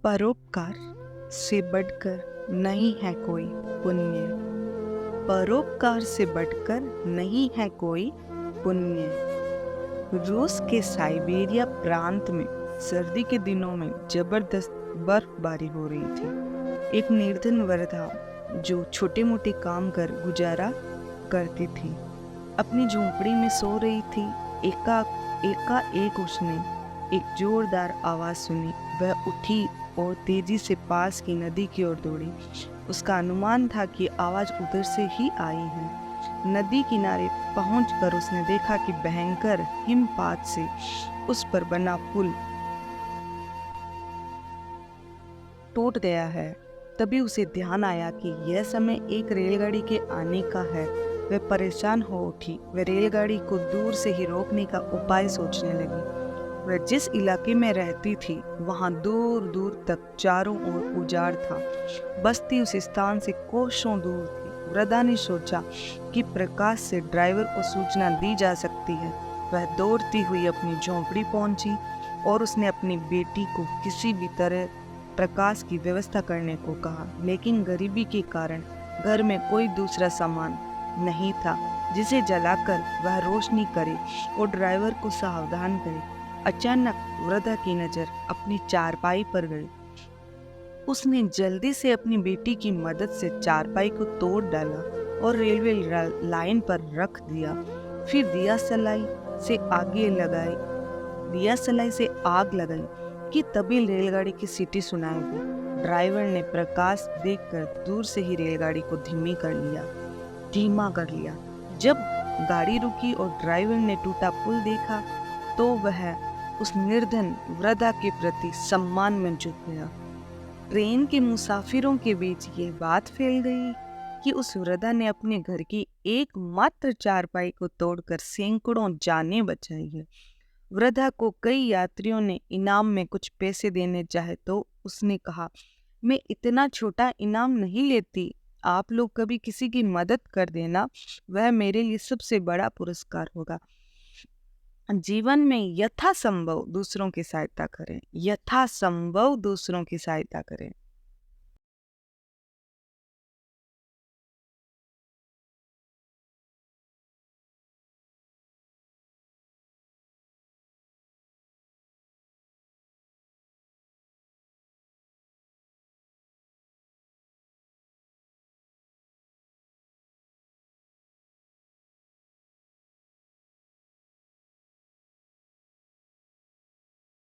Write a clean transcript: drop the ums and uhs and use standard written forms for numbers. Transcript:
परोपकार से बढ़कर नहीं है कोई पुण्य। परोपकार से बढ़कर नहीं है कोई पुण्य। रूस के साइबेरिया प्रांत में सर्दी के दिनों में जबरदस्त बर्फबारी हो रही थी। एक निर्धन वृद्धा जो छोटे मोटे काम कर गुजारा करती थी अपनी झोंपड़ी में सो रही थी। एकाएक उसने एक जोरदार आवाज सुनी। वह उठी और तेजी से पास की नदी की ओर दौड़ी। उसका अनुमान था कि आवाज उधर से ही आई है। नदी किनारे पहुंचकर उसने देखा कि भयंकर हिमपात से उस पर बना पुल टूट गया है। तभी उसे ध्यान आया कि यह समय एक रेलगाड़ी के आने का है। वह परेशान हो उठी। वह रेलगाड़ी को दूर से ही रोकने का उपाय सोचने लगी। वह जिस इलाके में रहती थी वहां दूर दूर तक चारों ओर उजाड़ था। बस्ती उस स्थान से कोसों दूर थी। वृद्धा ने सोचा कि प्रकाश से ड्राइवर को सूचना दी जा सकती है। वह दौड़ती हुई अपनी झोंपड़ी पहुंची और उसने अपनी बेटी को किसी भी तरह प्रकाश की व्यवस्था करने को कहा। लेकिन गरीबी के कारण घर में कोई दूसरा सामान नहीं था जिसे जलाकर वह रोशनी करे और ड्राइवर को सावधान करे। अचानक वृद्धा की नजर अपनी चारपाई पर गई। उसने जल्दी से अपनी बेटी की मदद से चारपाई को तोड़ डाला और रेलवे लाइन पर रख दिया। फिर दिया सलाई से आग लगाई कि तभी रेलगाड़ी की सीटी सुनाई दी। ड्राइवर ने प्रकाश देखकर दूर से ही रेलगाड़ी को धीमा कर लिया। जब गाड़ी रुकी और ड्राइवर ने टूटा पुल देखा तो वह उस निर्धन वृद्धा के प्रति सम्मान में झुक गया। ट्रेन के मुसाफिरों के बीच ये बात फैल गई कि उस वृद्धा ने अपने घर की एकमात्र चारपाई को तोड़कर सैकड़ों जानें बचाई है। वृद्धा को कई यात्रियों ने इनाम में कुछ पैसे देने चाहे तो उसने कहा, मैं इतना छोटा इनाम नहीं लेती। आप लोग कभी किसी की मदद कर देना, वह मेरे लिए सबसे बड़ा पुरस्कार होगा। जीवन में यथासंभव दूसरों की सहायता करें।